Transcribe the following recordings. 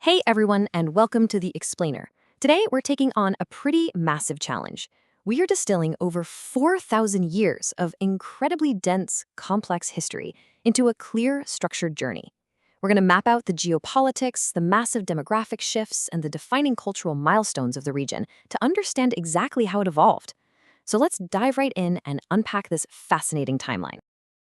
Hey everyone, and welcome to The Explainer. Today we're taking on a pretty massive challenge. We are distilling over 4,000 years of incredibly dense, complex history into a clear, structured journey. We're going to map out the geopolitics, the massive demographic shifts, and the defining cultural milestones of the region to understand exactly how it evolved. So let's dive right in and unpack this fascinating timeline.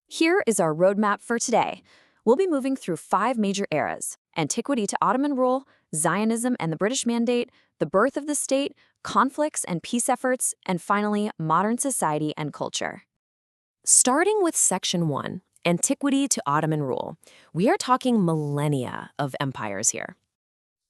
Here is our roadmap for today. We'll be moving through 5 major eras: Antiquity to Ottoman rule, Zionism and the British Mandate, the birth of the state, conflicts and peace efforts, and finally, modern society and culture. Starting with Section 1, Antiquity to Ottoman rule, we are talking millennia of empires here.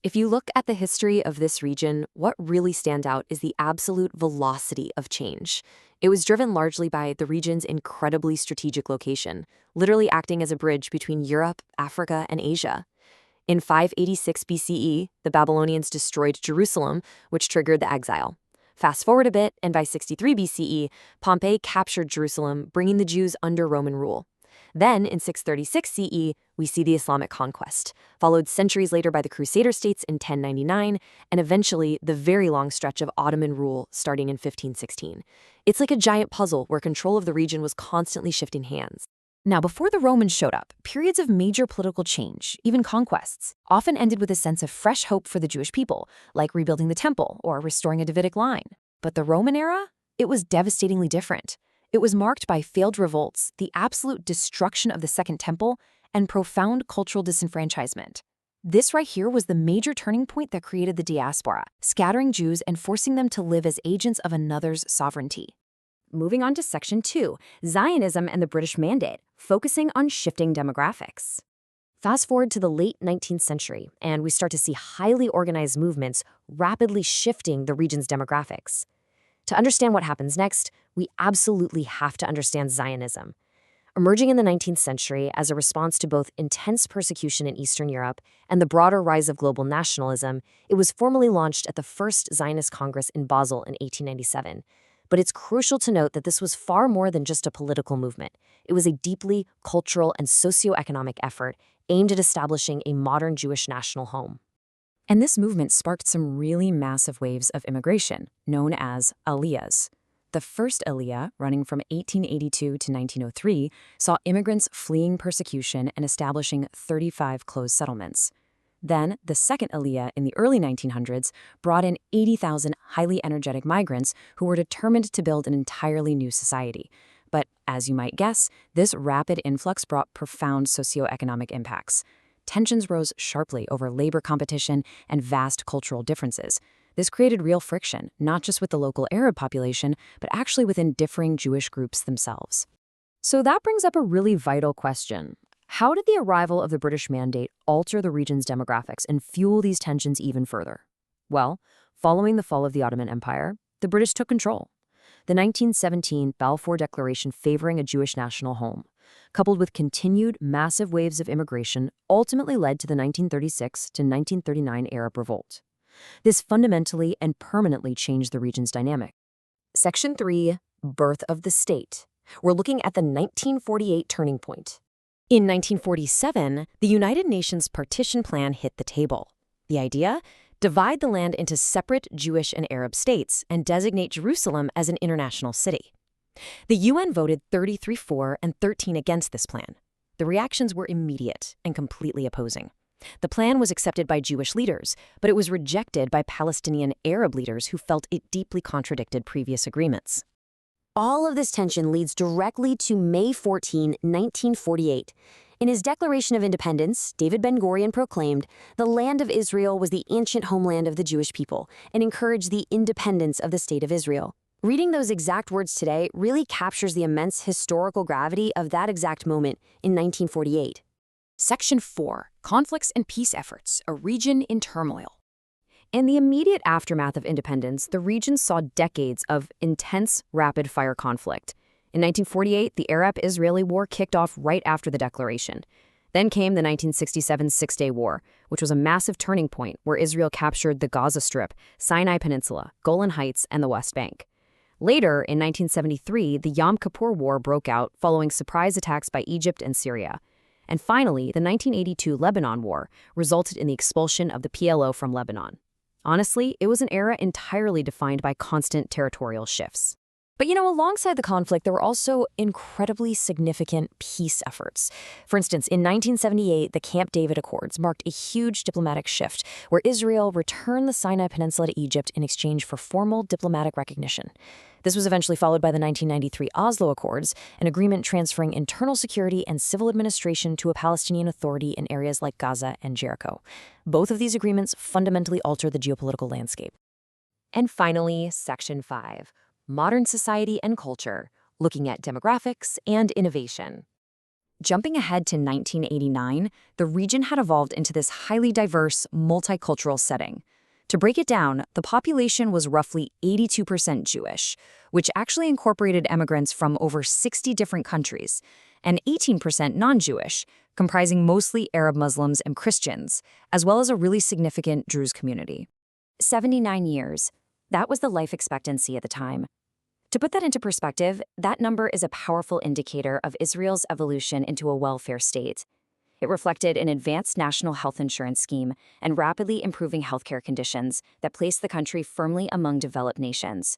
If you look at the history of this region, what really stands out is the absolute velocity of change. It was driven largely by the region's incredibly strategic location, literally acting as a bridge between Europe, Africa, and Asia. In 586 BCE, the Babylonians destroyed Jerusalem, which triggered the exile. Fast forward a bit, and by 63 BCE, Pompey captured Jerusalem, bringing the Jews under Roman rule. Then, in 636 CE, we see the Islamic conquest, followed centuries later by the Crusader states in 1099, and eventually the very long stretch of Ottoman rule starting in 1516. It's like a giant puzzle where control of the region was constantly shifting hands. Now, before the Romans showed up, periods of major political change, even conquests, often ended with a sense of fresh hope for the Jewish people, like rebuilding the temple or restoring a Davidic line. But the Roman era? It was devastatingly different. It was marked by failed revolts, the absolute destruction of the Second Temple, and profound cultural disenfranchisement. This right here was the major turning point that created the diaspora, scattering Jews and forcing them to live as agents of another's sovereignty. Moving on to Section 2, Zionism and the British Mandate, focusing on shifting demographics. Fast forward to the late 19th century, and we start to see highly organized movements rapidly shifting the region's demographics. To understand what happens next, we absolutely have to understand Zionism. Emerging in the 19th century as a response to both intense persecution in Eastern Europe and the broader rise of global nationalism, it was formally launched at the First Zionist Congress in Basel in 1897. But it's crucial to note that this was far more than just a political movement. It was a deeply cultural and socioeconomic effort aimed at establishing a modern Jewish national home. And this movement sparked some really massive waves of immigration, known as aliyahs. The first aliyah, running from 1882 to 1903, saw immigrants fleeing persecution and establishing 35 closed settlements. Then, the second aliyah in the early 1900s brought in 80,000 highly energetic migrants who were determined to build an entirely new society. But, as you might guess, this rapid influx brought profound socioeconomic impacts. Tensions rose sharply over labor competition and vast cultural differences. This created real friction, not just with the local Arab population, but actually within differing Jewish groups themselves. So that brings up a really vital question. How did the arrival of the British Mandate alter the region's demographics and fuel these tensions even further? Well, following the fall of the Ottoman Empire, the British took control. The 1917 Balfour Declaration favoring a Jewish national home, coupled with continued massive waves of immigration, ultimately led to the 1936 to 1939 Arab Revolt. This fundamentally and permanently changed the region's dynamic. Section 3, Birth of the State. We're looking at the 1948 turning point. In 1947, the United Nations Partition Plan hit the table. The idea? Divide the land into separate Jewish and Arab states and designate Jerusalem as an international city. The UN voted 33 for and 13 against this plan. The reactions were immediate and completely opposing. The plan was accepted by Jewish leaders, but it was rejected by Palestinian Arab leaders who felt it deeply contradicted previous agreements. All of this tension leads directly to May 14, 1948. In his Declaration of Independence, David Ben-Gurion proclaimed, "The land of Israel was the ancient homeland of the Jewish people," and encouraged the independence of the State of Israel. Reading those exact words today really captures the immense historical gravity of that exact moment in 1948. Section 4, Conflicts and Peace Efforts, a region in turmoil. In the immediate aftermath of independence, the region saw decades of intense, rapid-fire conflict. In 1948, the Arab-Israeli War kicked off right after the declaration. Then came the 1967 Six-Day War, which was a massive turning point where Israel captured the Gaza Strip, Sinai Peninsula, Golan Heights, and the West Bank. Later, in 1973, the Yom Kippur War broke out following surprise attacks by Egypt and Syria. And finally, the 1982 Lebanon War resulted in the expulsion of the PLO from Lebanon. Honestly, it was an era entirely defined by constant territorial shifts. But alongside the conflict, there were also incredibly significant peace efforts. For instance, in 1978, the Camp David Accords marked a huge diplomatic shift where Israel returned the Sinai Peninsula to Egypt in exchange for formal diplomatic recognition. This was eventually followed by the 1993 Oslo Accords, an agreement transferring internal security and civil administration to a Palestinian authority in areas like Gaza and Jericho. Both of these agreements fundamentally altered the geopolitical landscape. And finally, Section 5. Modern society and culture, looking at demographics and innovation. Jumping ahead to 1989, the region had evolved into this highly diverse, multicultural setting. To break it down, the population was roughly 82% Jewish, which actually incorporated immigrants from over 60 different countries, and 18% non-Jewish, comprising mostly Arab Muslims and Christians, as well as a really significant Druze community. 79 years. That was the life expectancy at the time. To put that into perspective, that number is a powerful indicator of Israel's evolution into a welfare state. It reflected an advanced national health insurance scheme and rapidly improving healthcare conditions that placed the country firmly among developed nations.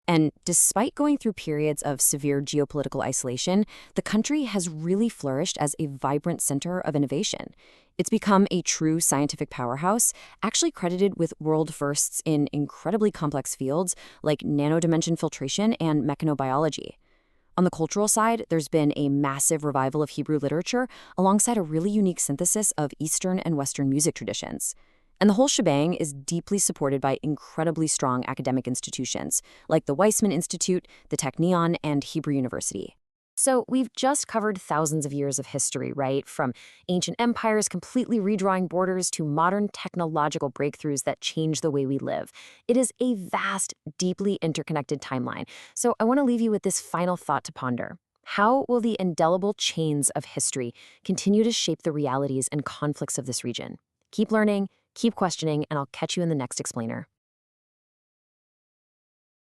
And despite going through periods of severe geopolitical isolation, the country has really flourished as a vibrant center of innovation. It's become a true scientific powerhouse, actually credited with world firsts in incredibly complex fields like nanodimension filtration and mechanobiology. On the cultural side, there's been a massive revival of Hebrew literature alongside a really unique synthesis of Eastern and Western music traditions. And the whole shebang is deeply supported by incredibly strong academic institutions, like the Weizmann Institute, the Technion, and Hebrew University. So we've just covered thousands of years of history, right? From ancient empires completely redrawing borders to modern technological breakthroughs that change the way we live. It is a vast, deeply interconnected timeline. So I want to leave you with this final thought to ponder. How will the indelible chains of history continue to shape the realities and conflicts of this region? Keep learning, keep questioning, and I'll catch you in the next explainer.